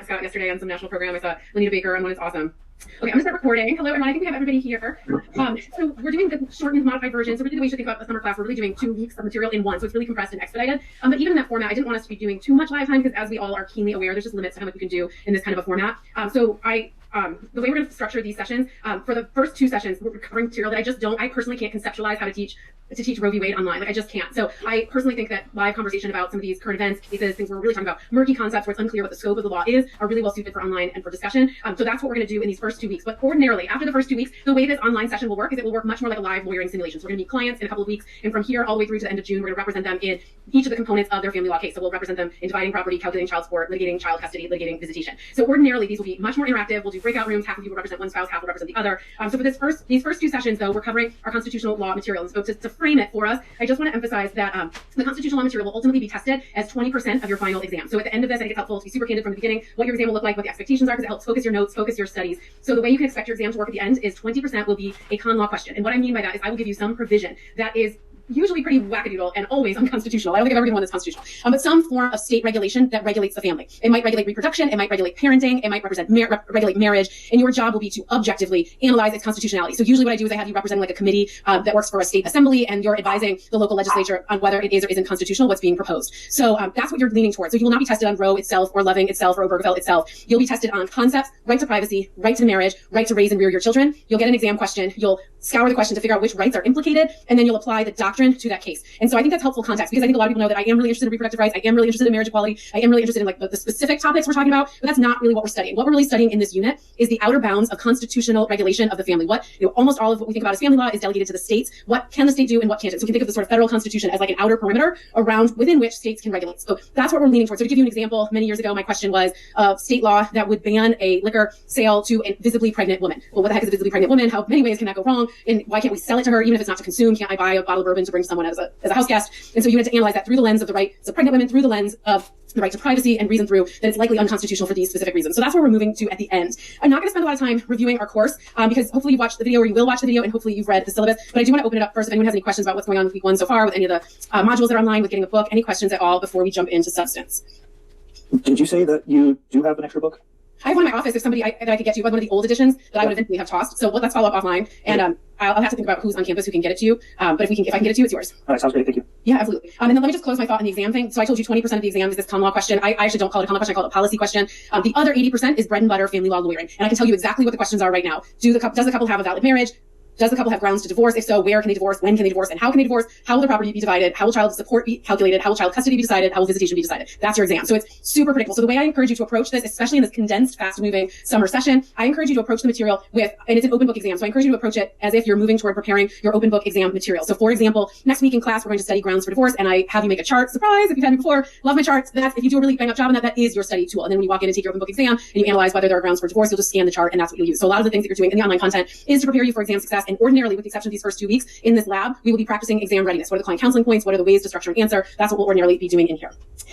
Scott yesterday on some national program. I saw Lenita Baker on one. It's awesome. Okay, I'm gonna start recording. Hello, everyone. I think we have everybody here. So we're doing the shortened, modified version. So really the way you should think about the summer class, we're really doing 2 weeks of material in one. So it's really compressed and expedited. But even in that format, I didn't want us to be doing too much live time because as we all are keenly aware, there's just limits to how much we can do in this kind of a format. The way we're going to structure these sessions, for the first 2 sessions, we're covering material that I personally can't conceptualize how to teach Roe v. Wade online. Like, I just can't. So I personally think that live conversation about some of these current events, cases, things where we're really talking about murky concepts where it's unclear what the scope of the law is, are really well suited for online and for discussion. So that's what we're going to do in these first 2 weeks. But ordinarily, after the first 2 weeks, the way this online session will work is it will work much more like a live lawyering simulation. So we're going to meet clients in a couple of weeks, and from here all the way through to the end of June, we're going to represent them in each of the components of their family law case. So we'll represent them in dividing property, calculating child support, litigating child custody, litigating visitation. So ordinarily, these will be much more interactive. We'll do breakout rooms. Half of you will represent one spouse, half will represent the other. So for these first 2 sessions, though, we're covering our constitutional law material. And so to frame it for us, I just want to emphasize that the constitutional law material will ultimately be tested as 20% of your final exam. So at the end of this, I think it's helpful to be super candid from the beginning what your exam will look like, what the expectations are, because it helps focus your notes, focus your studies. So the way you can expect your exam to work at the end is 20% will be a con law question. And what I mean by that is I will give you some provision that is usually pretty wackadoodle and always unconstitutional. I don't think I've ever given one that's constitutional. But some form of state regulation that regulates the family. It might regulate reproduction. It might regulate parenting. It might regulate marriage. And your job will be to objectively analyze its constitutionality. So usually what I do is I have you representing like a committee that works for a state assembly, and you're advising the local legislature on whether it is or isn't constitutional what's being proposed. So that's what you're leaning towards. So you will not be tested on Roe itself or Loving itself or Obergefell itself. You'll be tested on concepts, right to privacy, right to marriage, right to raise and rear your children. You'll get an exam question. You'll scour the question to figure out which rights are implicated, and then you'll apply the doctrine to that case. And so I think that's helpful context, because I think a lot of people know that I am really interested in reproductive rights. I am really interested in marriage equality. I am really interested in like the specific topics we're talking about, but that's not really what we're studying. What we're really studying in this unit is the outer bounds of constitutional regulation of the family. Almost all of what we think about as family law is delegated to the states. What can the state do and what can't it? So we can think of the sort of federal constitution as like an outer perimeter within which states can regulate. So that's what we're leaning towards. So to give you an example, many years ago, my question was state law that would ban a liquor sale to a visibly pregnant woman. Well, what the heck is a visibly pregnant woman? How many ways can that go wrong? And why can't we sell it to her even if it's not to consume? Can't I buy a bottle of bourbon to bring to someone as a house guest? And so you had to analyze that through the lens of the rights of pregnant women, through the lens of the right to privacy, and reason through that it's likely unconstitutional for these specific reasons. So that's where we're moving to at the end. I'm not going to spend a lot of time reviewing our course because hopefully you've watched the video, or you will watch the video, and hopefully you've read the syllabus. But I do want to open it up first if anyone has any questions about what's going on with week 1 so far, with any of the modules that are online, with getting a book, any questions at all before we jump into substance. Did you say that you do have an extra book? I have one in my office. If somebody that I could get to, one of the old editions that I would eventually have tossed. So let's follow up offline, and I'll have to think about who's on campus who can get it to you. But if I can get it to you, it's yours. All right, sounds great. Thank you. Yeah, absolutely. And then let me just close my thought on the exam thing. So I told you 20% of the exam is this common law question. I actually don't call it a common law question. I call it a policy question. The other 80% is bread and butter family law lawyering. And I can tell you exactly what the questions are right now. Does the couple have a valid marriage? Does the couple have grounds to divorce? If so, where can they divorce? When can they divorce? And how can they divorce? How will the property be divided? How will child support be calculated? How will child custody be decided? How will visitation be decided? That's your exam. So it's super predictable. So the way I encourage you to approach this, especially in this condensed, fast-moving summer session, I encourage you to approach the material and it's an open book exam. So I encourage you to approach it as if you're moving toward preparing your open book exam material. So for example, next week in class, we're going to study grounds for divorce, and I have you make a chart. Surprise, if you've had me before, love my charts. If you do a really bang up job on that is your study tool. And then when you walk in and take your open book exam and you analyze whether there are grounds for divorce, you'll just scan the chart, and that's what you'll use. So a lot of the things that you're doing in the online content is to prepare you for exam success. And ordinarily, with the exception of these first 2 weeks in this lab, we will be practicing exam readiness. What are the client counseling points? What are the ways to structure an answer? That's what we'll ordinarily be doing in here.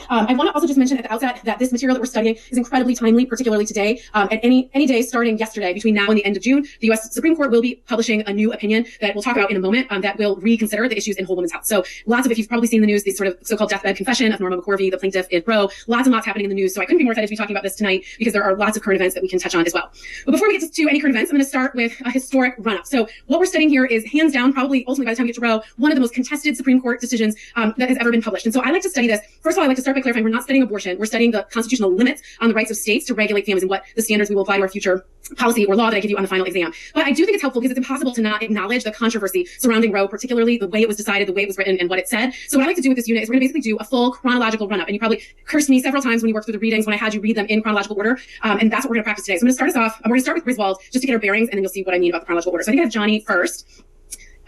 I want to also just mention at the outset that this material that we're studying is incredibly timely, particularly today. At any day starting yesterday, between now and the end of June, the U.S. Supreme Court will be publishing a new opinion that we'll talk about in a moment that will reconsider the issues in Whole Woman's Health. So lots of, if you've probably seen the news, these sort of so-called deathbed confession of Norma McCorvey, the plaintiff in Roe, lots and lots happening in the news. So I couldn't be more excited to be talking about this tonight because there are lots of current events that we can touch on as well. But before we get to any current events, I'm going to start with a historic run-up. So what we're studying here is hands down, probably ultimately by the time we get to Roe, one of the most contested Supreme Court decisions that has ever been published. And so I like to study this. First of all, I like to start by clarifying we're not studying abortion. We're studying the constitutional limits on the rights of states to regulate families and what the standards we will apply to our future policy or law that I give you on the final exam. But I do think it's helpful because it's impossible to not acknowledge the controversy surrounding Roe, particularly the way it was decided, the way it was written, and what it said. So what I like to do with this unit is we're going to basically do a full chronological run-up. And you probably cursed me several times when you worked through the readings when I had you read them in chronological order. And that's what we're going to practice today. So I'm going to start us off. We're going to start with Griswold just to get our bearings, and then you'll see what I mean about the chronological order. So I think I have Johnny first.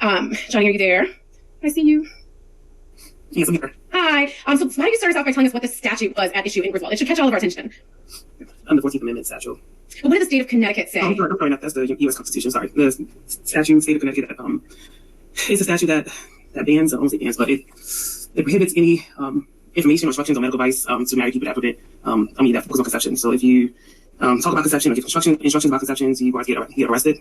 Johnny, are you there? I see you. Yes, I'm here. Hi. So why don't you start us off by telling us what the statute was at issue in Griswold? It should catch all of our attention. The 14th Amendment statute. But what did the state of Connecticut say? Sorry, that's the U.S. Constitution. Sorry, the statute, state of Connecticut. It's a statute that bans, I won't say bans, but it prohibits any information or instructions on medical advice to married people that prevent, that focus on conception. So if you talk about conception or give instructions about conceptions, you are going to get arrested.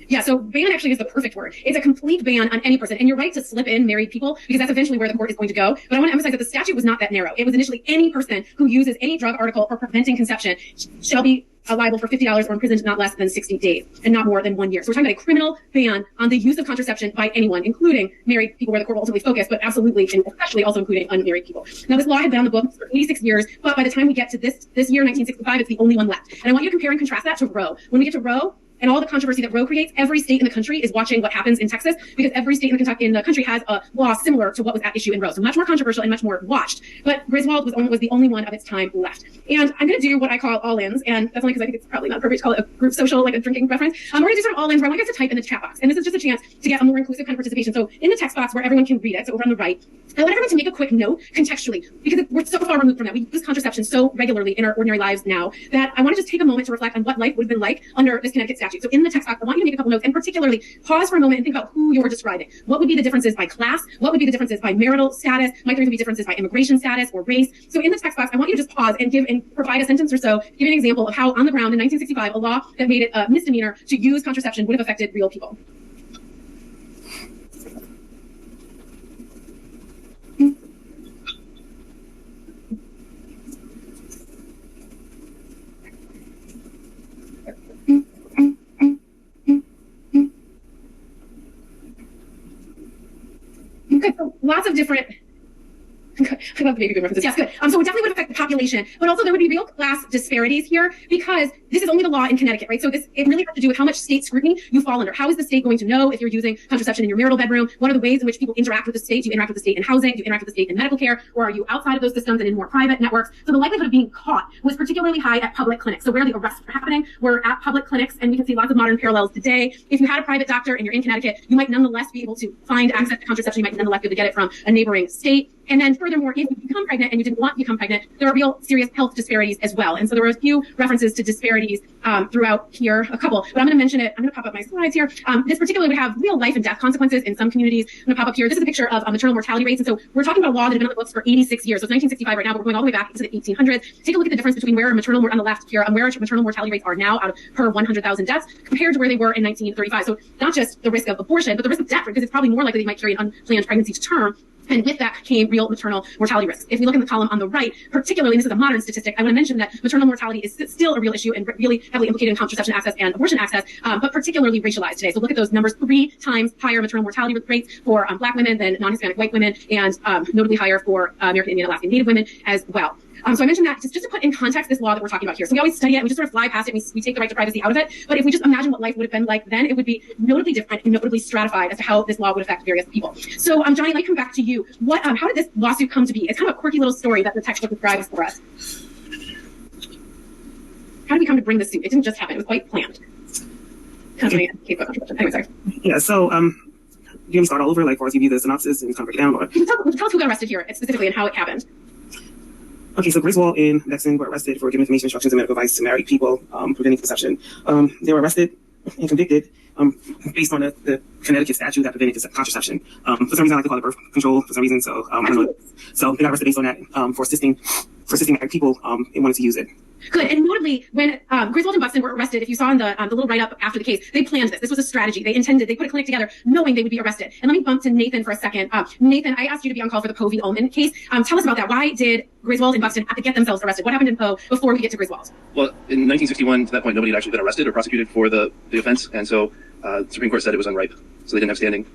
Yeah, so ban actually is the perfect word. It's a complete ban on any person. And you're right to slip in married people because that's eventually where the court is going to go. But I want to emphasize that the statute was not that narrow. It was initially any person who uses any drug article for preventing conception shall be liable for $50 or imprisoned not less than 60 days and not more than 1 year. So we're talking about a criminal ban on the use of contraception by anyone, including married people where the court will ultimately focus, but absolutely and especially also including unmarried people. Now, this law had been on the books for 86 years, but by the time we get to this year, 1965, it's the only one left. And I want you to compare and contrast that to Roe. When we get to Roe, and all the controversy that Roe creates, every state in the country is watching what happens in Texas because every state in the country has a law similar to what was at issue in Roe. So much more controversial and much more watched. But Griswold was the only one of its time left. And I'm going to do what I call all-ins, and that's only because I think it's probably not appropriate to call it a group social, like a drinking reference. We're going to do sort of all-ins where I want you guys to type in the chat box. And this is just a chance to get a more inclusive kind of participation. So in the text box where everyone can read it, so over on the right, I want everyone to make a quick note contextually because we're so far removed from that. We use contraception so regularly in our ordinary lives now that I want to just take a moment to reflect on what life would have been like under this Connecticut statute. So in the text box, I want you to make a couple notes and particularly pause for a moment and think about who you're describing. What would be the differences by class? What would be the differences by marital status? Might there even be differences by immigration status or race? So in the text box, I want you to just pause and provide a sentence or so, give an example of how on the ground in 1965, a law that made it a misdemeanor to use contraception would have affected real people. Okay, so lots of different. I love the baby boom references. Yes, good. So it definitely would affect the population, but also there would be real class disparities here because this is only the law in Connecticut, right? So it really has to do with how much state scrutiny you fall under. How is the state going to know if you're using contraception in your marital bedroom? What are the ways in which people interact with the state? Do you interact with the state in housing? Do you interact with the state in medical care? Or are you outside of those systems and in more private networks? So the likelihood of being caught was particularly high at public clinics. So where the arrests were happening were at public clinics, and we can see lots of modern parallels today. If you had a private doctor and you're in Connecticut, you might nonetheless be able to find access to contraception. You might nonetheless be able to get it from a neighboring state. And then furthermore, if you become pregnant and you didn't want to become pregnant, there are real serious health disparities as well. And so there were a few references to disparities throughout here, a couple, but I'm going to mention it. I'm going to pop up my slides here. This particularly would have real life and death consequences in some communities. I'm going to pop up here. This is a picture of maternal mortality rates. And so we're talking about a law that had been on the books for 86 years. So it's 1965 right now, but we're going all the way back into the 1800s. Take a look at the difference between where maternal, on the left here, where maternal mortality rates are now out of per 100,000 deaths compared to where they were in 1935. So not just the risk of abortion, but the risk of death, because it's probably more likely that you might carry an unplanned pregnancy to term. And with that came real maternal mortality risks. If we look in the column on the right, particularly, and this is a modern statistic, I want to mention that maternal mortality is still a real issue and really heavily implicated in contraception access and abortion access, but particularly racialized today. So look at those numbers, 3 times higher maternal mortality rates for Black women than non-Hispanic white women, and notably higher for American Indian, Alaskan Native women as well. So I mentioned that just to put in context this law that we're talking about here. So we always study it and we just sort of fly past it and we take the right to privacy out of it. But if we just imagine what life would have been like then, it would be notably different and notably stratified as to how this law would affect various people. So Johnny, I'd like to come back to you. How did this lawsuit come to be? It's kind of a quirky little story that the textbook describes for us. How did we come to bring this suit? It didn't just happen. It was quite planned. Anyway, sorry. Yeah, so do you want me to start all over, like, or give you the synopsis and kind of break it down? Or? Can you tell us who got arrested here specifically and how it happened? Okay, so Griswold and Nexon were arrested for giving information, instructions, and medical advice to married people preventing conception. They were arrested and convicted based on the Connecticut statute that prevented contraception. For some reason, I like to call it birth control for some reason. So I don't know. So they got arrested based on that for assisting married people in wanting to use it. Good. And notably, when Griswold and Buxton were arrested, if you saw in the little write-up after the case, they planned this. This was a strategy. They put a clinic together knowing they would be arrested. And let me bump to Nathan for a second. Nathan, I asked you to be on call for the Poe v. Ullman case. Tell us about that. Why did Griswold and Buxton have to get themselves arrested? What happened in Poe before we get to Griswold? Well, in 1961, to that point, nobody had actually been arrested or prosecuted for the offense. And so the Supreme Court said it was unripe. So they didn't have standing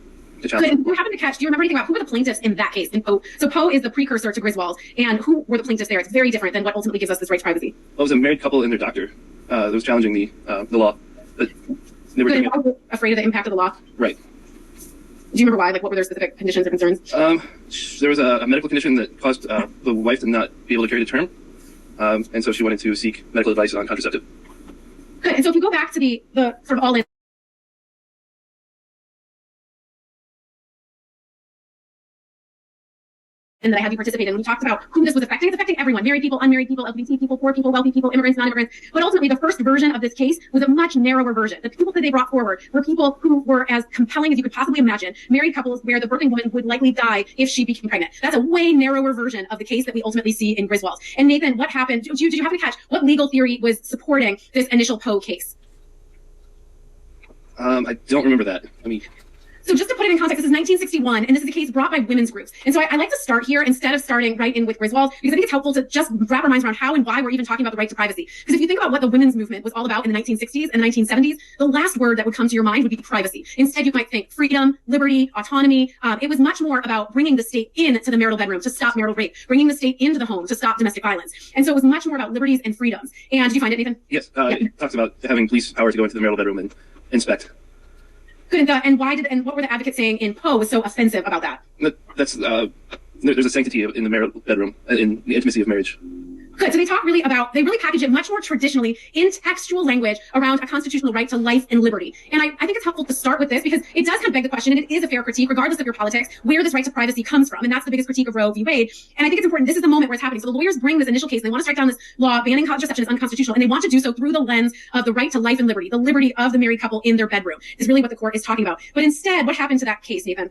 to challenge. Good. And who happened to catch, do you remember anything about who were the plaintiffs in that case in Poe? So Poe is the precursor to Griswold. And who were the plaintiffs there? It's very different than what ultimately gives us this right to privacy. Well, it was a married couple and their doctor that was challenging the law. But they were doing it. Afraid of the impact of the law? Right. Do you remember why? Like, what were their specific conditions or concerns? There was a medical condition that caused the wife to not be able to carry to term. And so she wanted to seek medical advice on contraceptive. Good. And so if you go back to the sort of all-in and that I had you participate in. We talked about who this was affecting. It's affecting everyone: married people, unmarried people, LGBT people, poor people, wealthy people, immigrants, non-immigrants. But ultimately, the first version of this case was a much narrower version. The people that they brought forward were people who were as compelling as you could possibly imagine. Married couples where the birthing woman would likely die if she became pregnant. That's a way narrower version of the case that we ultimately see in Griswold. And Nathan, what happened? Did you happen to catch what legal theory was supporting this initial Poe case? I don't remember that. I mean, So just to put it in context, this is 1961, and this is a case brought by women's groups. And so I like to start here instead of starting right in with Griswold, because I think it's helpful to just wrap our minds around how and why we're even talking about the right to privacy. Because if you think about what the women's movement was all about in the 1960s and the 1970s, the last word that would come to your mind would be privacy. Instead, you might think freedom, liberty, autonomy. It was much more about bringing the state into the marital bedroom to stop marital rape, bringing the state into the home to stop domestic violence. And so it was much more about liberties and freedoms. And did you find it, Nathan? yes, it talks about having police power to go into the marital bedroom and inspect. Good. And what were the advocates saying in Poe was so offensive about that? That's there's a sanctity in the marital bedroom, in the intimacy of marriage. Good. So they really package it much more traditionally in textual language around a constitutional right to life and liberty. And I think it's helpful to start with this because it does kind of beg the question, and it is a fair critique, regardless of your politics, where this right to privacy comes from. And that's the biggest critique of Roe v. Wade. And I think it's important. This is the moment where it's happening. So the lawyers bring this initial case. They want to strike down this law banning contraception as unconstitutional. And they want to do so through the lens of the right to life and liberty, the liberty of the married couple in their bedroom is really what the court is talking about. But instead, what happened to that case, Nathan?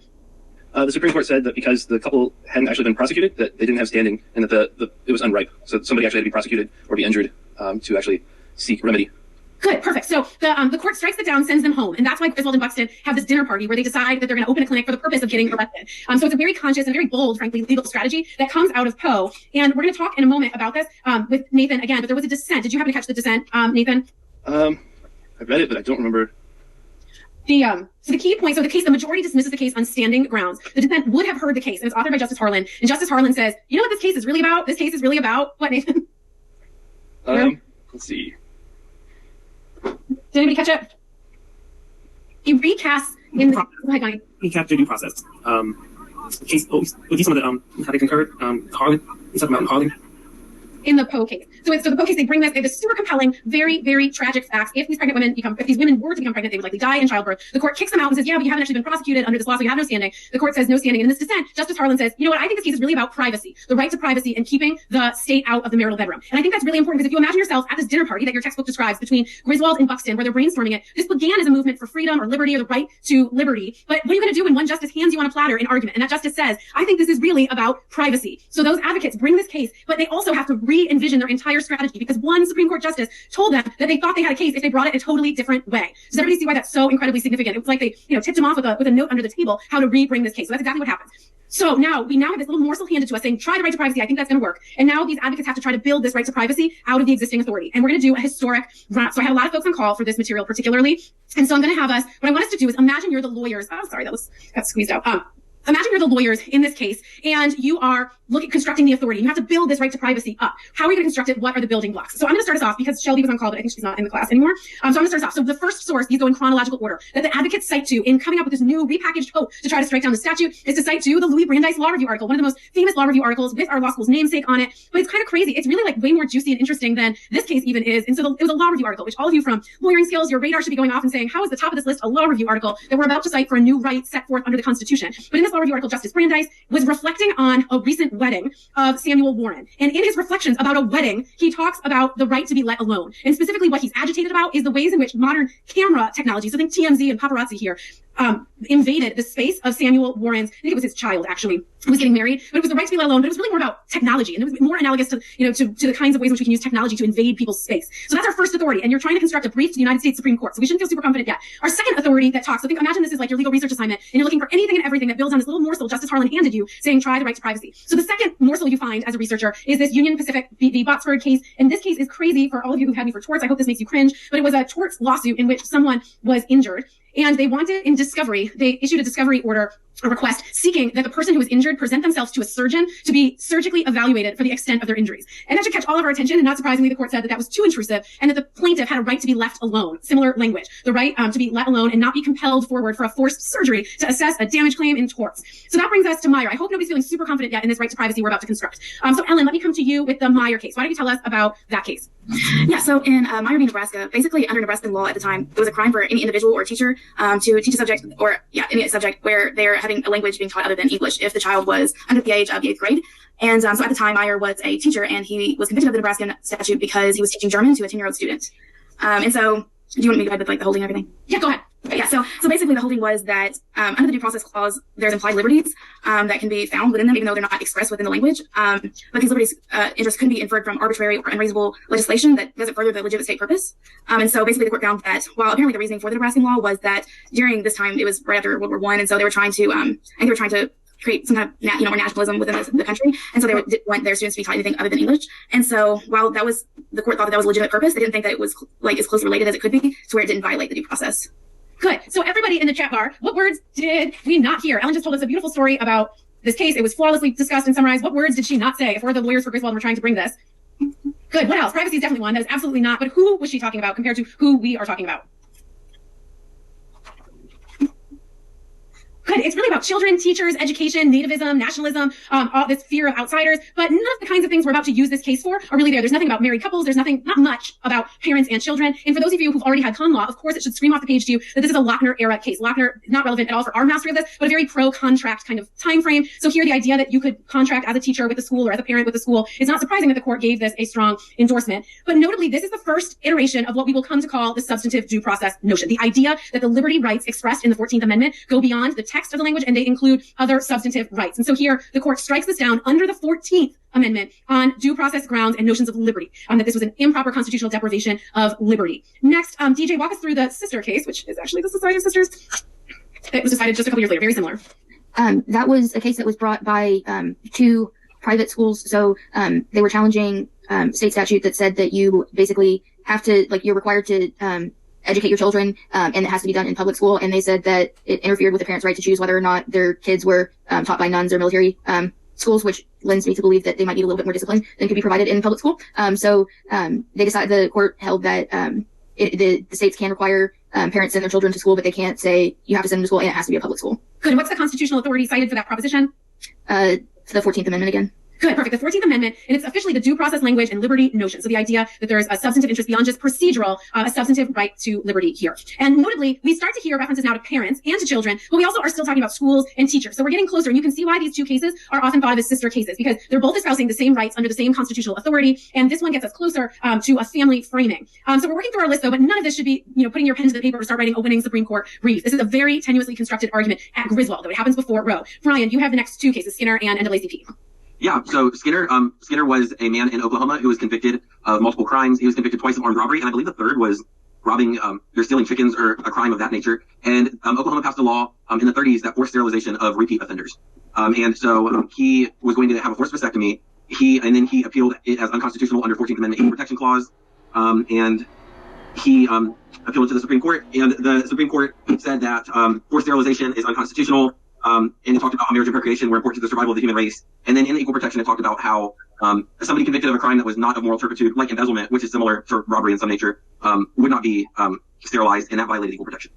The Supreme Court said that because the couple hadn't actually been prosecuted, that they didn't have standing, and that it was unripe. So somebody actually had to be prosecuted or be injured to actually seek remedy. Good, perfect. So the court strikes it down, sends them home, and that's why Griswold and Buxton have this dinner party where they decide that they're going to open a clinic for the purpose of getting arrested. So it's a very conscious and very bold, frankly, legal strategy that comes out of Poe. And we're going to talk in a moment about this with Nathan again. But there was a dissent. Did you happen to catch the dissent, Nathan? I read it, but I don't remember. So the key point, the majority dismisses the case on standing grounds. The dissent would have heard the case, and it's authored by Justice Harlan. And Justice Harlan says, you know what this case is really about? This case is really about what, Nathan? Let's see. Did anybody catch it? He recasts in the... Go ahead, Connie. He captured due process. Case, we see some of the, how they concurred, Harlan. He's talking about Harlan. In the Poe case. So the Poe case, they bring this, they have this super compelling, very, very tragic facts. If these women were to become pregnant, they would likely die in childbirth. The court kicks them out and says, yeah, but you haven't actually been prosecuted under this law, so you have no standing. The court says no standing. And in this dissent, Justice Harlan says, you know what, I think this case is really about privacy, the right to privacy and keeping the state out of the marital bedroom. And I think that's really important because if you imagine yourself at this dinner party that your textbook describes between Griswold and Buxton, where they're brainstorming it, this began as a movement for freedom or liberty or the right to liberty. But what are you going to do when one justice hands you on a platter an argument? And that justice says, I think this is really about privacy. So those advocates bring this case, but they also have to re-envision their entire strategy because one Supreme Court justice told them that they thought they had a case if they brought it a totally different way. Does everybody see why that's so incredibly significant? It was like they, tipped him off with a note under the table how to re-bring this case. So that's exactly what happens. So now we have this little morsel handed to us saying, try the right to privacy. I think that's going to work. And now these advocates have to try to build this right to privacy out of the existing authority. And we're going to do a historic run. So I have a lot of folks on call for this material particularly. And so I'm going to have us, what I want us to do is imagine you're the lawyers. Oh, sorry, that got squeezed out. Imagine you're the lawyers in this case, and you are constructing the authority. You have to build this right to privacy up. How are you going to construct it? What are the building blocks? So I'm going to start us off because Shelby was on call, but I think she's not in the class anymore. So I'm going to start us off. So the first source, these go in chronological order, that the advocates cite to in coming up with this new repackaged hope to try to strike down the statute is to cite to the Louis Brandeis Law Review article, one of the most famous law review articles with our law school's namesake on it. But it's kind of crazy. It's really like way more juicy and interesting than this case even is. And so it was a law review article, which all of you from lawyering skills, your radar should be going off and saying, how is the top of this list a law review article that we're about to cite for a new right set forth under the Constitution? But in this law review article, Justice Brandeis was reflecting on a recent wedding of Samuel Warren. And in his reflections about a wedding, he talks about the right to be let alone. And specifically what he's agitated about is the ways in which modern camera technology, so think TMZ and paparazzi here, invaded the space of Samuel Warren's, I think it was his child actually, who was getting married, but it was the right to be let alone, but it was really more about technology. And it was more analogous to, to the kinds of ways in which we can use technology to invade people's space. So that's our first authority. And you're trying to construct a brief to the United States Supreme Court. So we shouldn't feel super confident yet. Our second authority that talks, so imagine this is like your legal research assignment and you're looking for anything and everything that builds on this little morsel Justice Harlan handed you saying, try the right to privacy. So the second morsel you find as a researcher is this Union Pacific v. Botsford case. And this case is crazy for all of you who've had me for torts. I hope this makes you cringe, but it was a torts lawsuit in which someone was injured. And they wanted in discovery, they issued a discovery order, a request seeking that the person who was injured present themselves to a surgeon to be surgically evaluated for the extent of their injuries. And that should catch all of our attention. And not surprisingly, the court said that that was too intrusive and that the plaintiff had a right to be left alone. Similar language, the right to be let alone and not be compelled forward for a forced surgery to assess a damage claim in torts. So that brings us to Meyer. I hope nobody's feeling super confident yet in this right to privacy we're about to construct. So Ellen, let me come to you with the Meyer case. Why don't you tell us about that case? Yeah, so in Meyer v. Nebraska, basically under Nebraskan law at the time, it was a crime for any individual or teacher to teach a subject or any subject where they're having a language being taught other than English if the child was under the age of the 8th grade. And so at the time, Meyer was a teacher and he was convicted of the Nebraskan statute because he was teaching German to a 10-year-old student. And so do you want me to go ahead with like the holding and everything? Yeah, go ahead. Yeah, so basically the holding was that under the Due Process Clause, there's implied liberties that can be found within them, even though they're not expressed within the language. But these liberties' interests couldn't be inferred from arbitrary or unreasonable legislation that doesn't further the legitimate state purpose. And so basically the court found that while apparently the reasoning for the Nebraska law was that during this time, it was right after World War I, and so they were trying to, I think they were trying to create some kind of more nationalism within the country, and so they didn't want their students to be taught anything other than English. And so while that was the court thought that was a legitimate purpose, they didn't think that it was like as closely related as it could be to where it didn't violate the due process. Good. So everybody in the chat bar, what words did we not hear? Ellen just told us a beautiful story about this case. It was flawlessly discussed and summarized. What words did she not say? If we're the lawyers for Griswold and we're trying to bring this. Good. What else? Privacy is definitely one. That is absolutely not. But who was she talking about compared to who we are talking about? Good. It's really about children, teachers, education, nativism, nationalism, all this fear of outsiders. But none of the kinds of things we're about to use this case for are really there. There's nothing about married couples. There's not much about parents and children. And for those of you who've already had con law, of course, it should scream off the page to you that this is a Lochner era case. Lochner is not relevant at all for our mastery of this, but a very pro-contract kind of time frame. So here, the idea that you could contract as a teacher with the school or as a parent with the school, it's not surprising that the court gave this a strong endorsement. But notably, this is the first iteration of what we will come to call the substantive due process notion. The idea that the liberty rights expressed in the 14th Amendment go beyond the text of the language and they include other substantive rights. And so here, the court strikes this down under the 14th Amendment on due process grounds and notions of liberty, that this was an improper constitutional deprivation of liberty. Next, DJ, walk us through the sister case, which is actually the Society of Sisters. It was decided just a couple years later, very similar. That was a case that was brought by two private schools. So they were challenging state statute that said that you basically have to, you're required to educate your children, and it has to be done in public school. And they said that it interfered with the parents' right to choose whether or not their kids were taught by nuns or military schools, which lends me to believe that they might need a little bit more discipline than could be provided in public school. So they decided, the court held that the states can require parents send their children to school, but they can't say you have to send them to school and it has to be a public school. Good. And what's the constitutional authority cited for that proposition? The 14th Amendment again. Good, perfect. The 14th Amendment, and it's officially the due process language and liberty notion. So the idea that there's a substantive interest beyond just procedural, a substantive right to liberty here. And notably, we start to hear references now to parents and to children, but we also are still talking about schools and teachers. So we're getting closer, and you can see why these two cases are often thought of as sister cases, because they're both espousing the same rights under the same constitutional authority, and this one gets us closer to a family framing. So we're working through our list, though, but none of this should be, putting your pen to the paper to start writing a winning Supreme Court brief. This is a very tenuously constructed argument at Griswold, though it happens before Roe. Brian, you have the next two cases, Skinner and NAACP. Yeah, so Skinner was a man in Oklahoma who was convicted of multiple crimes. He was convicted twice of armed robbery, and I believe the third was robbing or stealing chickens or a crime of that nature. And Oklahoma passed a law in the 30s that forced sterilization of repeat offenders. And so he was going to have a forced vasectomy. And then he appealed it as unconstitutional under 14th Amendment Equal Protection Clause. And he appealed to the Supreme Court, and the Supreme Court said that forced sterilization is unconstitutional. And it talked about how marriage and procreation were important to the survival of the human race. And then in the equal protection, it talked about how somebody convicted of a crime that was not of moral turpitude, like embezzlement, which is similar to robbery in some nature, would not be sterilized, and that violated equal protection.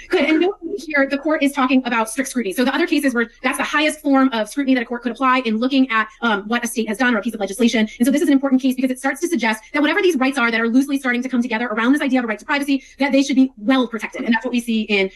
Good. And note here, the court is talking about strict scrutiny. So the other cases where that's the highest form of scrutiny that a court could apply in looking at what a state has done or a piece of legislation. And so this is an important case because it starts to suggest that whatever these rights are that are loosely starting to come together around this idea of a right to privacy, that they should be well protected. And that's what we see in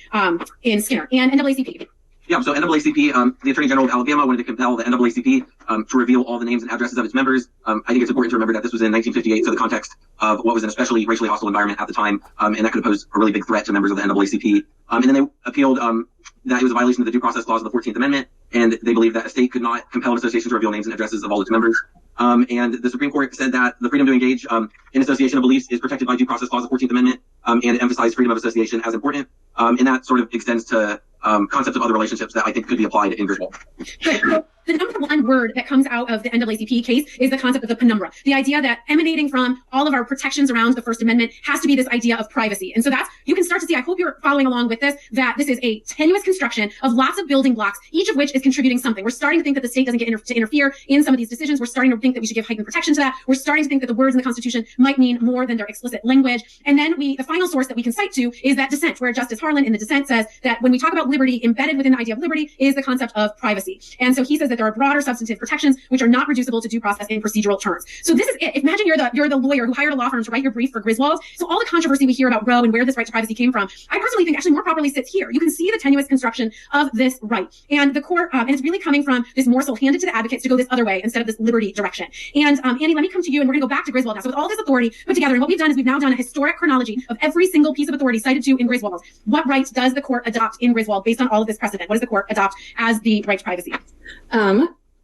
Skinner and NAACP. Yeah, so NAACP, the Attorney General of Alabama wanted to compel the NAACP to reveal all the names and addresses of its members. I think it's important to remember that this was in 1958, so the context of what was an especially racially hostile environment at the time, and that could pose a really big threat to members of the NAACP. And then they appealed that it was a violation of the Due Process Clause of the 14th Amendment, and they believed that a state could not compel an association to reveal names and addresses of all its members. And the Supreme Court said that the freedom to engage in association of beliefs is protected by Due Process Clause of the 14th Amendment, and it emphasized freedom of association as important. And that sort of extends to concepts of other relationships that I think could be applied in Griswold. Good. The number one word that comes out of the NAACP case is the concept of the penumbra, the idea that emanating from all of our protections around the First Amendment has to be this idea of privacy. And so that's, you can start to see, I hope you're following along with this, that this is a tenuous construction of lots of building blocks, each of which is contributing something. We're starting to think that the state doesn't get to interfere in some of these decisions. We're starting to think that we should give heightened protection to that. We're starting to think that the words in the Constitution might mean more than their explicit language. And then the final source that we can cite to is that dissent, where Justice Harlan in the dissent says that when we talk about liberty, embedded within the idea of liberty, is the concept of privacy. And so he says that there are broader substantive protections which are not reducible to due process in procedural terms. So this is it. Imagine you're the lawyer who hired a law firm to write your brief for Griswold. So all the controversy we hear about Roe and where this right to privacy came from, I personally think actually more properly sits here. You can see the tenuous construction of this right. And the court, and it's really coming from this morsel handed to the advocates to go this other way instead of this liberty direction. And Annie, let me come to you, and we're going to go back to Griswold now. So with all this authority put together, and what we've done is we've now done a historic chronology of every single piece of authority cited to in Griswold. What right does the court adopt in Griswold based on all of this precedent? What does the court adopt as the right to privacy?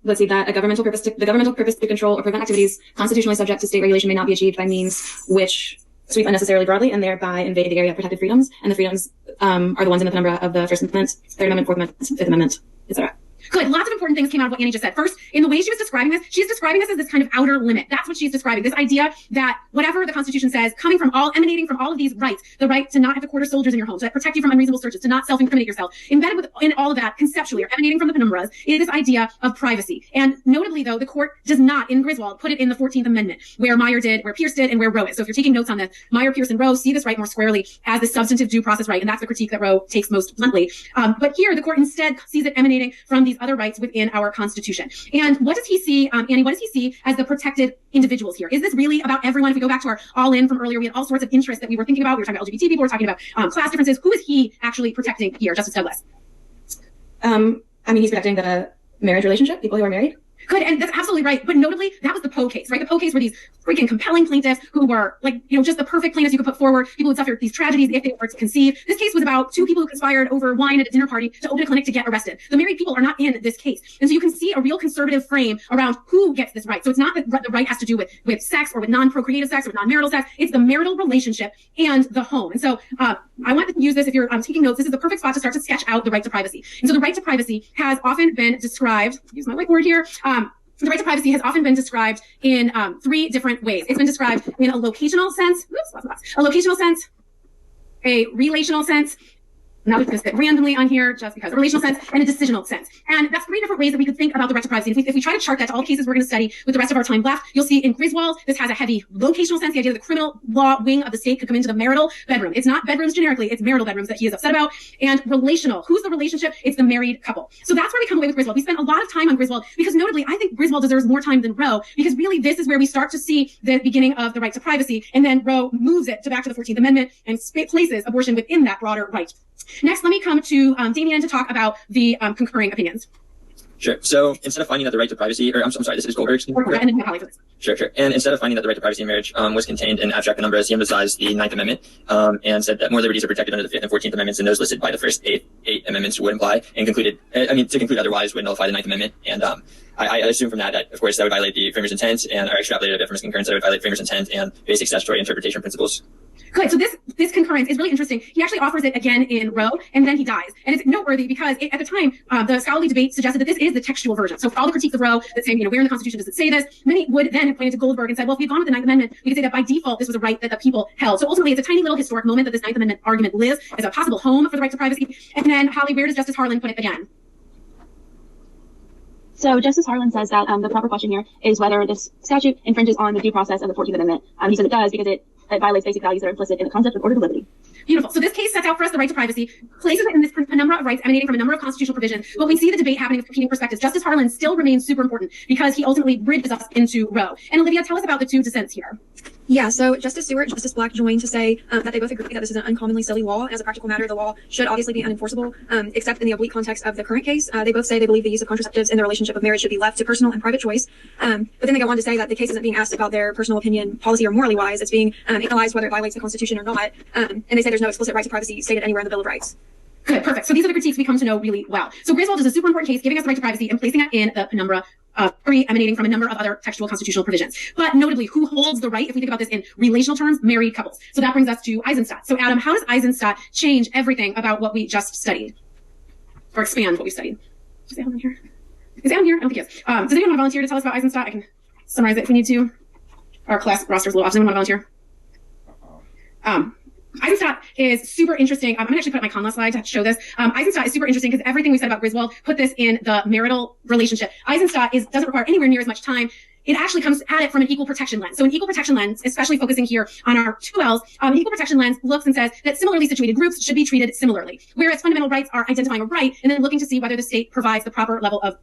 Let's see that the governmental purpose to control or prevent activities constitutionally subject to state regulation may not be achieved by means which sweep unnecessarily broadly and thereby invade the area of protected freedoms. And the freedoms are the ones in the penumbra of the First Amendment, Third Amendment, Fourth Amendment, Fifth Amendment, etc. Good. Lots of important things came out of what Annie just said. First, in the way she was describing this, she's describing this as this kind of outer limit. That's what she's describing. This idea that whatever the Constitution says, emanating from all of these rights, the right to not have to quarter soldiers in your home, to protect you from unreasonable searches, to not self-incriminate yourself, embedded in all of that conceptually or emanating from the penumbras is this idea of privacy. And notably, though, the court does not, in Griswold, put it in the 14th Amendment, where Meyer did, where Pierce did, and where Roe is. So if you're taking notes on this, Meyer, Pierce, and Roe see this right more squarely as the substantive due process right, and that's the critique that Roe takes most bluntly. But here, the court instead sees it emanating from these other rights within our Constitution. And what does he see, Annie, what does he see as the protected individuals here? Is this really about everyone? If we go back to our all-in from earlier, we had all sorts of interests that we were thinking about. We were talking about LGBT people, we were talking about class differences. Who is he actually protecting here, Justice Douglas? He's protecting the marriage relationship, people who are married. Good, and that's absolutely right. But notably, that was the Poe case, right? The Poe case were these freaking compelling plaintiffs who were just the perfect plaintiffs you could put forward. People would suffer these tragedies if they were to conceive. This case was about two people who conspired over wine at a dinner party to open a clinic to get arrested. The married people are not in this case. And so you can see a real conservative frame around who gets this right. So it's not that the right has to do with sex or with non-procreative sex or with non-marital sex. It's the marital relationship and the home. And so I want to use this, if you're taking notes, this is the perfect spot to start to sketch out the right to privacy. And so the right to privacy has often been described, use my whiteboard here, the right to privacy has often been described in three different ways. It's been described in a locational sense, a relational sense, now we just fit randomly on here just because, a relational sense and a decisional sense. And that's three different ways that we could think about the right to privacy. And if we try to chart that to all cases we're going to study with the rest of our time left, you'll see in Griswold, this has a heavy locational sense, the idea that the criminal law wing of the state could come into the marital bedroom. It's not bedrooms generically, it's marital bedrooms that he is upset about. And relational, who's the relationship? It's the married couple. So that's where we come away with Griswold. We spent a lot of time on Griswold because notably, I think Griswold deserves more time than Roe because really this is where we start to see the beginning of the right to privacy. And then Roe moves it back to the 14th Amendment and places abortion within that broader right. Next, let me come to Damien to talk about the concurring opinions. Sure. So instead of finding that the right to privacy, or I'm sorry, this is Goldberg's. Sure. And instead of finding that the right to privacy in marriage was contained in abstract penumbras, he emphasized the Ninth Amendment and said that more liberties are protected under the Fifth and 14th Amendments than those listed by the first eight amendments would imply, and concluded, to conclude otherwise would nullify the Ninth Amendment. And I assume from that, of course, that would violate the framers' intent, and are extrapolated a bit from his concurrence that would violate framers' intent and basic statutory interpretation principles. Good. So this concurrence is really interesting. He actually offers it again in Roe, and then he dies. And it's noteworthy because at the time, the scholarly debate suggested that this is the textual version. So for all the critiques of Roe that say, where in the Constitution does it say this? Many would then have pointed to Goldberg and said, well, if we had gone with the Ninth Amendment, we could say that by default, this was a right that the people held. So ultimately, it's a tiny little historic moment that this Ninth Amendment argument lives as a possible home for the right to privacy. And then, Holly, where does Justice Harlan put it again? So Justice Harlan says that the proper question here is whether this statute infringes on the due process of the 14th Amendment. He says it does because it violates basic values that are implicit in the concept of ordered liberty. Beautiful. So this case sets out for us the right to privacy, places it in this penumbra of rights emanating from a number of constitutional provisions. But we see the debate happening with competing perspectives. Justice Harlan still remains super important because he ultimately bridges us into Roe. And Olivia, tell us about the two dissents here. Yeah, so Justice Stewart and Justice Black joined to say that they both agree that this is an uncommonly silly law. As a practical matter, the law should obviously be unenforceable, except in the oblique context of the current case. They both say they believe the use of contraceptives in the relationship of marriage should be left to personal and private choice. But then they go on to say that the case isn't being asked about their personal opinion, policy, or morally wise. It's being analyzed whether it violates the Constitution or not. And they say there's no explicit right to privacy stated anywhere in the Bill of Rights. Good, perfect. So these are the critiques we come to know really well. So Griswold is a super important case, giving us the right to privacy and placing it in the penumbra emanating from a number of other textual constitutional provisions. But notably, who holds the right, if we think about this in relational terms, married couples. So that brings us to Eisenstadt. So Adam, how does Eisenstadt change everything about what we just studied? Or expand what we studied? Is Adam here? Is Adam here? I don't think he is. Does anyone want to volunteer to tell us about Eisenstadt? I can summarize it if we need to. Our class roster is a little off. Does anyone want to volunteer? Eisenstadt is super interesting. I'm going to actually put up my Conlaw slide to show this. Eisenstadt is super interesting because everything we said about Griswold put this in the marital relationship. Eisenstadt doesn't require anywhere near as much time. it actually comes at it from an equal protection lens. So an equal protection lens, especially focusing here on our 2Ls, an equal protection lens looks and says that similarly situated groups should be treated similarly, whereas fundamental rights are identifying a right and then looking to see whether the state provides the proper level of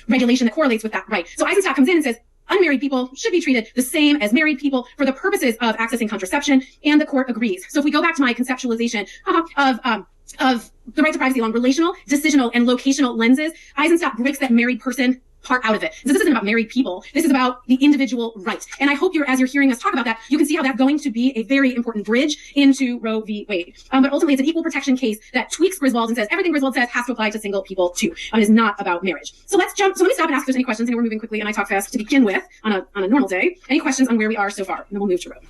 regulation that correlates with that right. So Eisenstadt comes in and says, unmarried people should be treated the same as married people for the purposes of accessing contraception, and the court agrees. So if we go back to my conceptualization of the right to privacy along relational, decisional, and locational lenses, Eisenstadt breaks that married person part out of it. So this isn't about married people. This is about the individual right. And I hope as you're hearing us talk about that, you can see how that's going to be a very important bridge into Roe v. Wade. But ultimately, it's an equal protection case that tweaks Griswold and says everything Griswold says has to apply to single people too. It is not about marriage. So let's jump. So let me stop and ask if there's any questions. I know we're moving quickly and I talk fast to begin with on a normal day. Any questions on where we are so far? And then we'll move to Roe.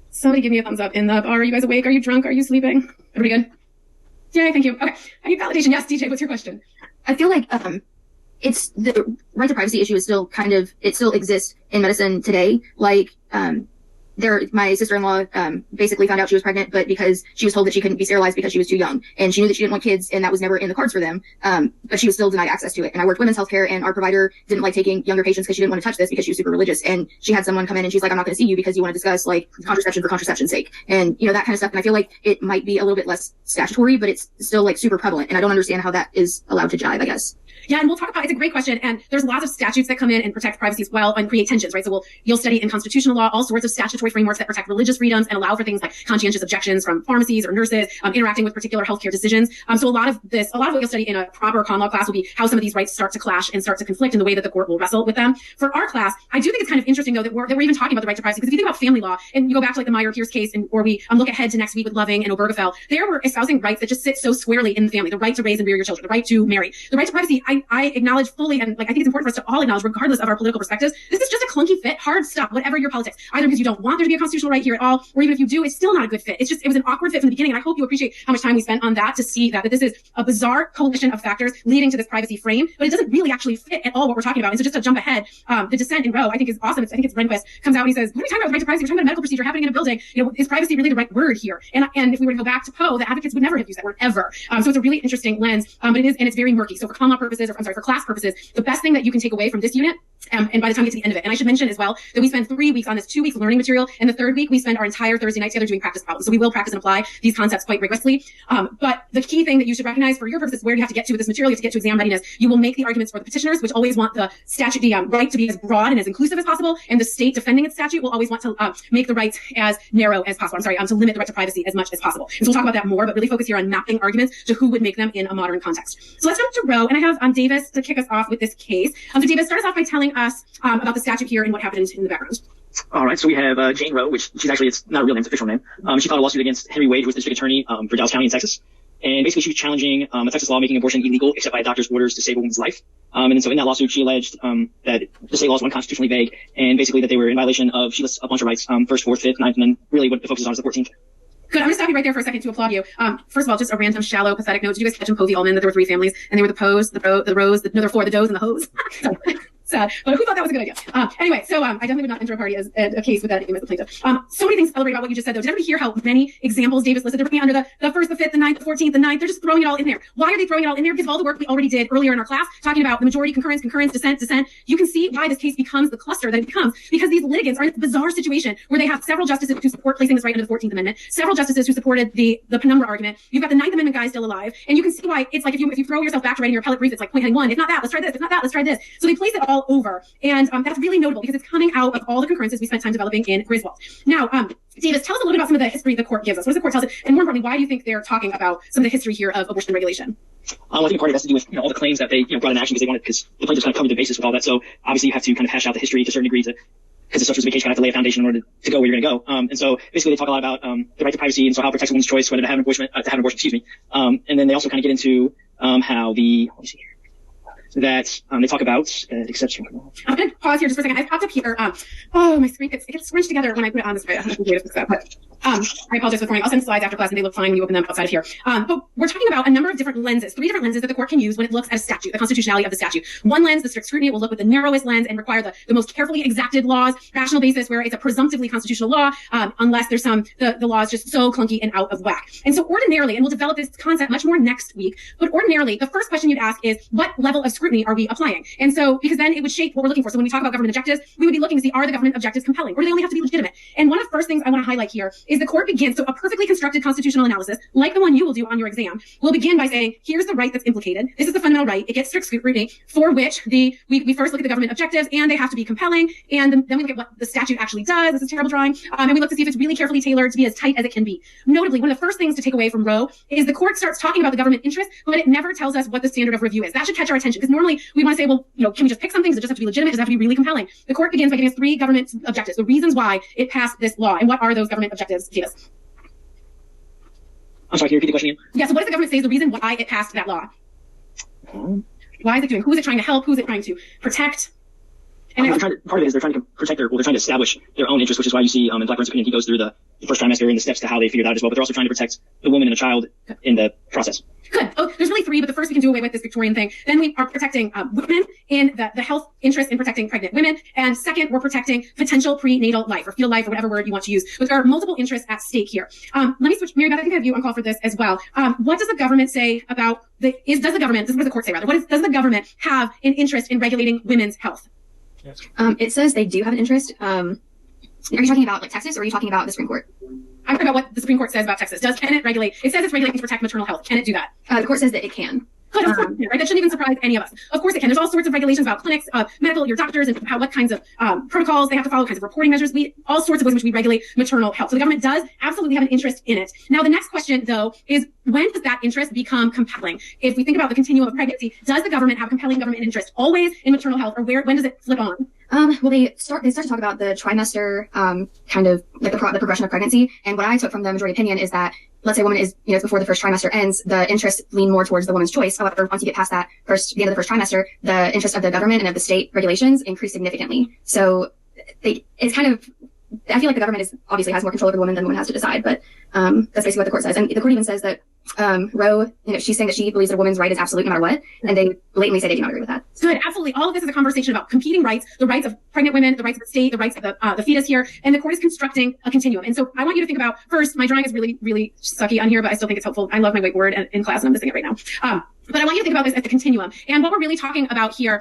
Somebody give me a thumbs up in the bar. Are you guys awake? Are you drunk? Are you sleeping? Everybody good? Yay, thank you. Okay. I need validation. Yes, DJ, what's your question? I feel like it's the right to privacy issue is still it still exists in medicine today. Like, my sister-in-law, basically found out she was pregnant, but because she was told that she couldn't be sterilized because she was too young, and she knew that she didn't want kids, and that was never in the cards for them. But she was still denied access to it. And I worked women's healthcare, and our provider didn't like taking younger patients because she didn't want to touch this because she was super religious. And she had someone come in and she's like, I'm not going to see you because you want to discuss like contraception for contraception's sake. And that kind of stuff. And I feel like it might be a little bit less statutory, but it's still like super prevalent. And I don't understand how that is allowed to jive, I guess. Yeah, and we'll talk about, it's a great question, and there's lots of statutes that come in and protect privacy as well and create tensions, right? So you'll study in constitutional law all sorts of statutory frameworks that protect religious freedoms and allow for things like conscientious objections from pharmacies or nurses interacting with particular healthcare decisions. So a lot of what you'll study in a proper con law class will be how some of these rights start to clash and start to conflict in the way that the court will wrestle with them. For our class, I do think it's kind of interesting though that we're even talking about the right to privacy, because if you think about family law and you go back to like the Meyer-Pierce case, or we look ahead to next week with Loving and Obergefell, there were espousing rights that just sit so squarely in the family: the right to raise and rear your children, the right to marry, the right to privacy. I acknowledge fully, and like I think it's important for us to all acknowledge, regardless of our political perspectives, this is just a clunky fit, hard stop, whatever your politics. Either because you don't want there to be a constitutional right here at all, or even if you do, it's still not a good fit. It was an awkward fit from the beginning, and I hope you appreciate how much time we spent on that to see that this is a bizarre coalition of factors leading to this privacy frame, but it doesn't really actually fit at all what we're talking about. And so just to jump ahead, the dissent in Roe I think is awesome. I think it's Rehnquist comes out and he says, what are we talking about with right to privacy? We're talking about a medical procedure happening in a building. Is privacy really the right word here? And if we were to go back to Poe, the advocates would never have used that word ever. So it's a really interesting lens, but it's very murky. So for con law purposes, for class purposes, the best thing that you can take away from this unit, and by the time we get to the end of it, and I should mention as well that we spend 3 weeks on this 2 weeks learning material, and the third week we spend our entire Thursday night together doing practice problems. So we will practice and apply these concepts quite rigorously. But the key thing that you should recognize for your purposes, where you have to get to with this material, you have to get to exam readiness. You will make the arguments for the petitioners, which always want the statute, the right to be as broad and as inclusive as possible, and the state defending its statute will always want to make the rights as narrow as possible. To limit the right to privacy as much as possible. And so we'll talk about that more, but really focus here on mapping arguments to who would make them in a modern context. So let's jump to Roe, and I have Davis to kick us off with this case. So Davis, start us off by telling us about the statute here and what happened in the background. All right, so we have Jane Roe, which it's not a real name, it's an official name. She filed a lawsuit against Henry Wade, who was the district attorney for Dallas County in Texas. And basically she was challenging a Texas law making abortion illegal except by a doctor's orders to save a woman's life. And so in that lawsuit, she alleged that the state laws were unconstitutionally vague, and basically that they were in violation of, she lists a bunch of rights, 1st, 4th, 5th, 9th, and then really what it focuses on is the 14th. Good. I'm going to stop you right there for a second to applaud you. First of all, just a random, shallow, pathetic note. Did you guys catch in Povey Allman that there were 3 families, and they were the Poes, the Rose, there were 4, the Does, and the Hoes? Sad, but who thought that was a good idea? Anyway, so I definitely would not enter a party as a case with that name as the plaintiff. So many things to celebrate about what you just said, though. Did everybody hear how many examples Davis listed? They're bringing under the 1st, the 5th, the 9th, the 14th, the 9th. They're just throwing it all in there. Why are they throwing it all in there? Because of all the work we already did earlier in our class, talking about the majority, concurrence, dissent. You can see why this case becomes the cluster that it becomes, because these litigants are in a bizarre situation where they have several justices who support placing this right under the 14th Amendment, several justices who supported the penumbra argument. You've got the 9th Amendment guy still alive, and you can see why it's like if you throw yourself back to writing your appellate brief, it's like point heading 1. If not that, let's try this. If not that, let's try this. So they place it all over. And that's really notable because it's coming out of all the concurrences we spent time developing in Griswold. Now, Davis, tell us a little bit about some of the history the court gives us. What does the court tell us? And more importantly, why do you think they're talking about some of the history here of abortion regulation? I think part of it has to do with all the claims that they brought in action because the plaintiffs kind of covered the basis with all that. So obviously you have to kind of hash out the history to a certain degree because it's such a case, you kind of have to lay a foundation in order to go where you're going to go. And so basically they talk a lot about the right to privacy and so how it protects a woman's choice whether to have an abortion, and then they also kind of get into how the that they talk about exception. I'm going to pause here just for a second. I've popped up here. My screen it gets scrunched together when I put it on this way. I have to fix that. But I apologize for forming. I'll send slides after class and they look fine when you open them outside of here. But we're talking about a number of different lenses, 3 different lenses that the court can use when it looks at a statute, the constitutionality of the statute. One lens, the strict scrutiny, will look with the narrowest lens and require the most carefully exacted laws, rational basis where it's a presumptively constitutional law, unless there's the law is just so clunky and out of whack. And so ordinarily, and we'll develop this concept much more next week, but ordinarily, the first question you'd ask is, what level of scrutiny are we applying? And so, because then it would shape what we're looking for. So when we talk about government objectives, we would be looking to see, are the government objectives compelling, or do they only have to be legitimate? And one of the first things I want to highlight here is the court begins, so a perfectly constructed constitutional analysis, like the one you will do on your exam, will begin by saying, here's the right that's implicated. This is the fundamental right. It gets strict scrutiny, for which we first look at the government objectives, and they have to be compelling, and then we look at what the statute actually does. This is a terrible drawing. And we look to see if it's really carefully tailored to be as tight as it can be. Notably, one of the first things to take away from Roe is the court starts talking about the government interest, but it never tells us what the standard of review is. That should catch our attention, because normally we want to say, well, can we just pick some things? Does it just have to be legitimate? Does it have to be really compelling? The court begins by giving us 3 government objectives, the reasons why it passed this law, and what are those government objectives, Davis? I'm sorry, can you repeat the question again? Yeah, so what does the government say is the reason why it passed that law? Why is it doing? Who is it trying to help? Who is it trying to protect? And part of it is they're trying to protect they're trying to establish their own interest, which is why you see in Blackburn's opinion, he goes through the first trimester and the steps to how they figured out as well, but they're also trying to protect the woman and the child in the process. Good. Oh, there's really 3, but the first we can do away with this Victorian thing. Then we are protecting women in the health interest in protecting pregnant women. And second, we're protecting potential prenatal life or fetal life or whatever word you want to use. But there are multiple interests at stake here. Let me switch. Mary Beth, I think I have you on call for this as well. What does the government say about does the government, this is what the court say rather, does the government have an interest in regulating women's health? It says they do have an interest. Are you talking about like Texas, or are you talking about the Supreme Court? I'm talking about what the Supreme Court says about Texas. Can it regulate? It says it's regulating to protect maternal health. Can it do that? The court says that it can. Good, of course, right? That shouldn't even surprise any of us. Of course it can. There's all sorts of regulations about clinics, your doctors, and what kinds of protocols they have to follow, kinds of reporting measures. All sorts of ways in which we regulate maternal health. So the government does absolutely have an interest in it. Now, the next question, though, is when does that interest become compelling? If we think about the continuum of pregnancy, does the government have compelling government interest always in maternal health, or when does it flip on? Well, they start to talk about the trimester, kind of like the progression of pregnancy. And what I took from the majority opinion is that, let's say a woman is, before the first trimester ends, the interests lean more towards the woman's choice. However, once you get past the end of the first trimester, the interest of the government and of the state regulations increase significantly. So it's kind of, I feel like the government obviously has more control over the woman than the woman has to decide, but that's basically what the court says. And the court even says that Roe, she's saying that she believes that a woman's right is absolute no matter what, and they blatantly say they do not agree with that. Good, absolutely. All of this is a conversation about competing rights, the rights of pregnant women, the rights of the state, the rights of the fetus here, and the court is constructing a continuum. And so I want you to think about, first, my drawing is really, really sucky on here, but I still think it's helpful. I love my whiteboard in class, and I'm missing it right now. But I want you to think about this as a continuum. And what we're really talking about here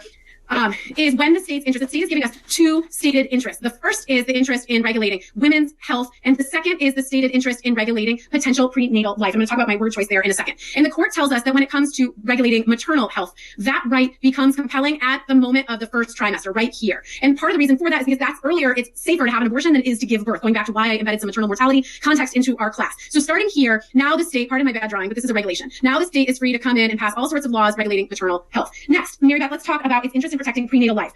is when the state's interest, the state is giving us 2 stated interests. The first is the interest in regulating women's health, and the second is the stated interest in regulating potential prenatal life. I'm going to talk about my word choice there in a second. And the court tells us that when it comes to regulating maternal health, that right becomes compelling at the moment of the first trimester, right here. And part of the reason for that is because that's earlier, it's safer to have an abortion than it is to give birth, going back to why I embedded some maternal mortality context into our class. So starting here, now the state, pardon my bad drawing, but this is a regulation. Now the state is free to come in and pass all sorts of laws regulating maternal health. Next, Mary Beth, let's talk about its interest in protecting prenatal life.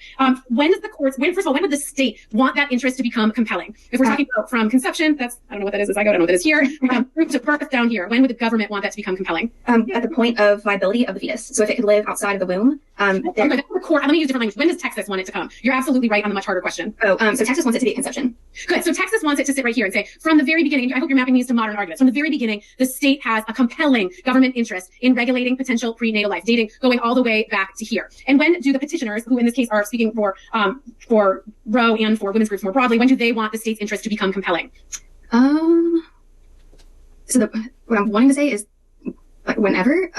When does the courts, first of all, when would the state want that interest to become compelling? If we're talking about from conception, I don't know what that is as I go, I don't know what that is here, to birth down here, when would the government want that to become compelling? At the point of viability of the fetus. So if it could live outside of the womb. The court, let me use different language. When does Texas want it to come? You're absolutely right on the much harder question. So Texas wants it to be at conception. Good. So Texas wants it to sit right here and say, from the very beginning, I hope you're mapping these to modern arguments. From the very beginning, the state has a compelling government interest in regulating potential prenatal life, going all the way back to here. And when do the petitioners, who in this case are speaking for Roe and for women's groups more broadly, when do they want the state's interest to become compelling? So what I'm wanting to say is whenever,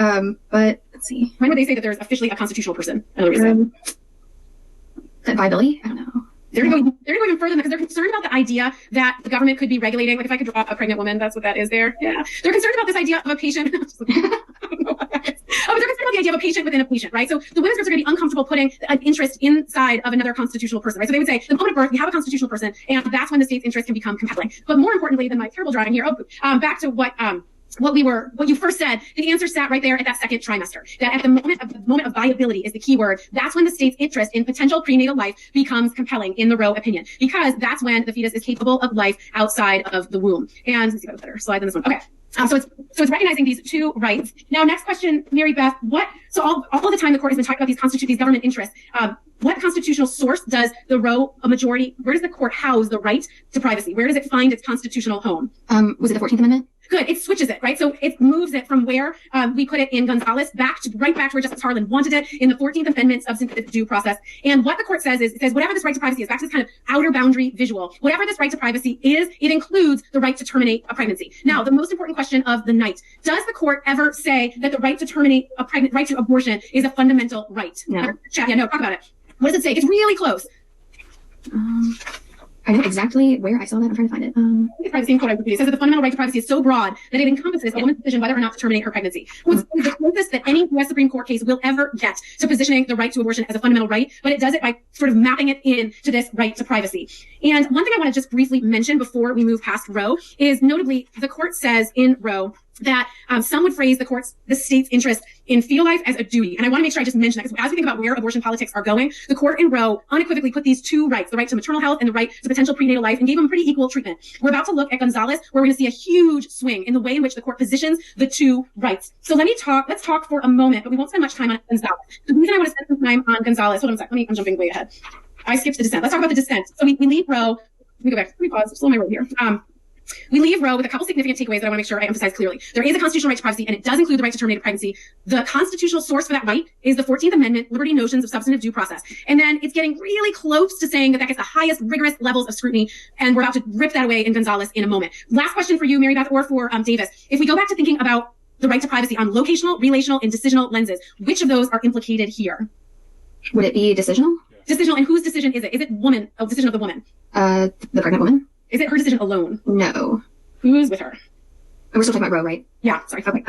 but let's see. When would they say that there's officially a constitutional person? Another reason. Viability? I don't know. They're going to go even further because they're concerned about the idea that the government could be regulating. Like if I could draw a pregnant woman, that's what that is there. Yeah. They're concerned about this idea of a patient. But they're concerned about the idea of a patient within a patient, right? So the women's groups are going to be uncomfortable putting an interest inside of another constitutional person, right? So they would say, the moment of birth, we have a constitutional person, and that's when the state's interest can become compelling. But more importantly than my terrible drawing here, back to what you first said, the answer sat right there at that second trimester. That at the moment of viability is the key word. That's when the state's interest in potential prenatal life becomes compelling in the Roe opinion, because that's when the fetus is capable of life outside of the womb. And let's see if I have a better slide than this one. Okay. So it's recognizing these two rights. Now, next question, Mary Beth, so all of the time the court has been talking about these government interests. What constitutional source does the Roe majority, where does the court house the right to privacy? Where does it find its constitutional home? Was it the 14th Amendment? Good. It switches it, right? So it moves it from where we put it in Gonzalez right back to where Justice Harlan wanted it in the 14th Amendment substantive due process. And what the court says is, it says whatever this right to privacy is, back to this kind of outer boundary visual, whatever this right to privacy is, it includes the right to terminate a pregnancy. Now, the most important question of the night, does the court ever say that the right to terminate right to abortion is a fundamental right? No. Yeah, no, talk about it. What does it say? It's really close. I know exactly where I saw that. I'm trying to find it. It's the same quote I repeated. It says that the fundamental right to privacy is so broad that it encompasses a woman's decision whether or not to terminate her pregnancy. It's the closest that any U.S. Supreme Court case will ever get to positioning the right to abortion as a fundamental right, but it does it by sort of mapping it in to this right to privacy. And one thing I want to just briefly mention before we move past Roe is notably the court says in Roe that some would phrase the state's interest in fetal life as a duty. And I want to make sure I just mention that, because as we think about where abortion politics are going, the court in Roe unequivocally put these two rights, the right to maternal health and the right to potential prenatal life, and gave them pretty equal treatment. We're about to look at Gonzalez, where we're going to see a huge swing in the way in which the court positions the two rights. So let's talk for a moment, but we won't spend much time on Gonzalez. The reason I want to spend some time on Gonzalez, hold on a second, I'm jumping way ahead. I skipped the dissent. Let's talk about the dissent. So we leave Roe. Let me go back. Let me pause. Slow my road here. We leave Roe with a couple significant takeaways that I want to make sure I emphasize clearly. There is a constitutional right to privacy, and it does include the right to terminate a pregnancy. The constitutional source for that right is the 14th Amendment, liberty notions of substantive due process. And then it's getting really close to saying that gets the highest rigorous levels of scrutiny, and we're about to rip that away in Gonzalez in a moment. Last question for you, Mary Beth, or for Davis. If we go back to thinking about the right to privacy on locational, relational, and decisional lenses, which of those are implicated here? Would it be decisional? Decisional, and whose decision is it? Is it decision of the woman? The pregnant woman? Is it her decision alone? No. Who's with her? We're still talking about Roe, right? Yeah, sorry. Okay.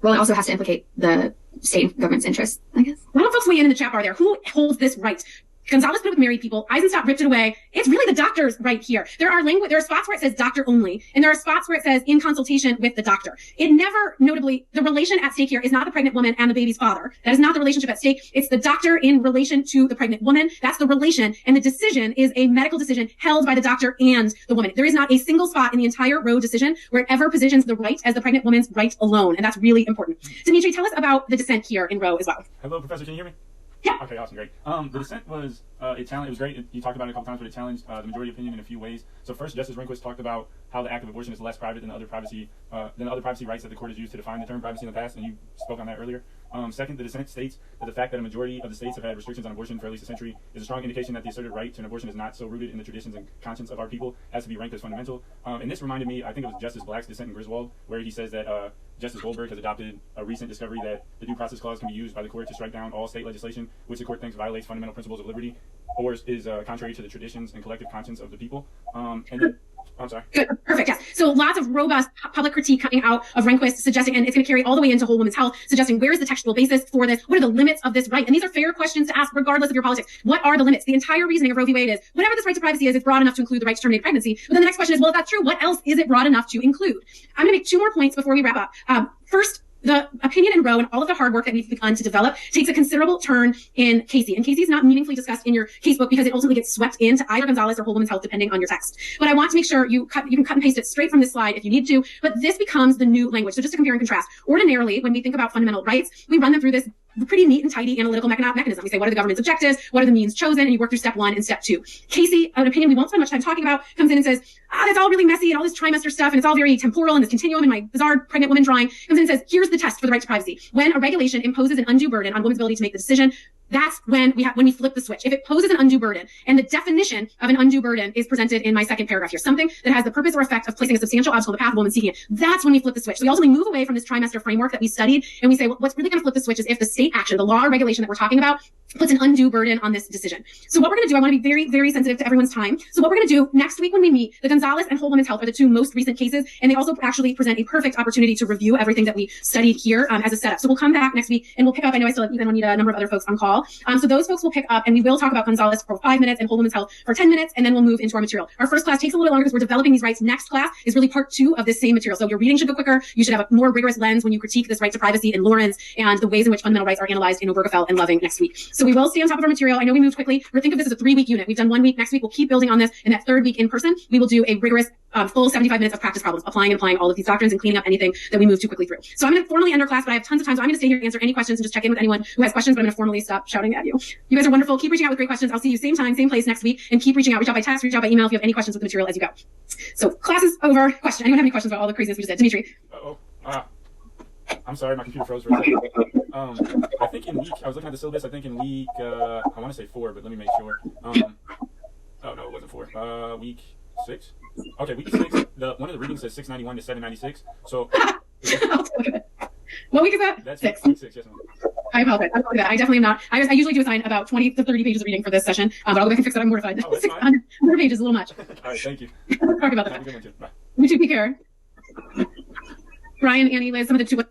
Well, it also has to implicate the state government's interests, I guess. Why don't folks weigh in the chat bar there? Who holds this right? Gonzalez put it with married people. Eisenstadt ripped it away. It's really the doctor's right here. There are spots where it says doctor only, and there are spots where it says in consultation with the doctor. It never, notably, the relation at stake here is not the pregnant woman and the baby's father. That is not the relationship at stake. It's the doctor in relation to the pregnant woman. That's the relation, and the decision is a medical decision held by the doctor and the woman. There is not a single spot in the entire Roe decision where it ever positions the right as the pregnant woman's right alone, and that's really important. Dimitri, tell us about the dissent here in Roe as well. Hello, Professor. Can you hear me? Yeah. Okay, awesome, great. The dissent was, it was great. You talked about it a couple times, but it challenged the majority opinion in a few ways. So first, Justice Rehnquist talked about how the act of abortion is less private than the other privacy rights that the court has used to define the term privacy in the past, and you spoke on that earlier. Second, the dissent states that the fact that a majority of the states have had restrictions on abortion for at least a century is a strong indication that the asserted right to an abortion is not so rooted in the traditions and conscience of our people as to be ranked as fundamental. And this reminded me, I think it was Justice Black's dissent in Griswold, where he says that Justice Goldberg has adopted a recent discovery that the due process clause can be used by the court to strike down all state legislation, which the court thinks violates fundamental principles of liberty or is contrary to the traditions and collective conscience of the people. And then, I'm sorry. Good. Perfect. Yes. So lots of robust public critique coming out of Rehnquist suggesting, and it's going to carry all the way into whole women's health, suggesting where is the textual basis for this? What are the limits of this right? And these are fair questions to ask regardless of your politics. What are the limits? The entire reasoning of Roe v. Wade is whatever this right to privacy is, it's broad enough to include the right to terminate pregnancy. But then the next question is, well, if that's true, what else is it broad enough to include? I'm going to make two more points before we wrap up. First, the opinion in Roe and all of the hard work that we've begun to develop takes a considerable turn in Casey. And Casey is not meaningfully discussed in your casebook because it ultimately gets swept into either Gonzalez or Whole Woman's Health, depending on your text. But I want to make sure you can cut and paste it straight from this slide if you need to. But this becomes the new language. So just to compare and contrast, ordinarily, when we think about fundamental rights, we run them through this pretty neat and tidy analytical mechanism. We say, what are the government's objectives? What are the means chosen? And you work through step 1 and step 2. Casey, an opinion we won't spend much time talking about, comes in and says, that's all really messy and all this trimester stuff, and it's all very temporal and this continuum in my bizarre pregnant woman drawing. Comes in and says, here's the test for the right to privacy. When a regulation imposes an undue burden on women's ability to make the decision, that's when we flip the switch. If it poses an undue burden, and the definition of an undue burden is presented in my second paragraph here, something that has the purpose or effect of placing a substantial obstacle in the path of a woman seeking it, that's when we flip the switch. So we ultimately move away from this trimester framework that we studied, and we say, well, what's really going to flip the switch is if the state action, the law or regulation that we're talking about, puts an undue burden on this decision. So what we're going to do, I want to be very, very sensitive to everyone's time. So what we're going to do next week when we meet, the Gonzalez and Whole Woman's Health are the two most recent cases, and they also actually present a perfect opportunity to review everything that we studied here as a setup. So we'll come back next week and we'll pick up. I know I still have Ethan, we need a number of other folks on call. wall. So those folks will pick up, and we will talk about Gonzalez for 5 minutes and Whole Woman's Health for 10 minutes, and then we'll move into our material. Our first class takes a little bit longer because we're developing these rights. Next class is really part 2 of this same material. So your reading should go quicker. You should have a more rigorous lens when you critique this right to privacy in Lawrence and the ways in which fundamental rights are analyzed in Obergefell and Loving next week. So we will stay on top of our material. I know we moved quickly. We're think of this as a 3-week unit. We've done 1 week. Next week we'll keep building on this. And that 3rd week in person, we will do a rigorous full 75 minutes of practice problems, applying all of these doctrines and cleaning up anything that we move too quickly through. So I'm going to formally end our class, but I have tons of time, so I'm going to stay here and answer any questions and just check in with anyone who has questions, but I'm going to formally stop shouting at you. You guys are wonderful. Keep reaching out with great questions. I'll see you same time, same place next week, and keep reaching out. Reach out by text, reach out by email if you have any questions with the material as you go. So class is over. Question. Anyone have any questions about all the craziness we just did? Dimitri. I'm sorry, my computer froze for a second. I think in week, I was looking at the syllabus, I think in week, I want to say 4, but let me make sure. Oh no, it wasn't 4. Week 6? Okay, week 6, one of the readings says 691 to 796, so... I'll look at it. What week is that? That's 6. Week 6, yes, ma'am. I apologize. I definitely am not. I usually do assign about 20 to 30 pages of reading for this session, but I'll go back and fix it. I'm mortified. Oh, 600 pages is a little much. All right, thank you. Sorry about that. Have a good one, too. Bye. You too, take care. Brian, Annie, Liz, some of the two...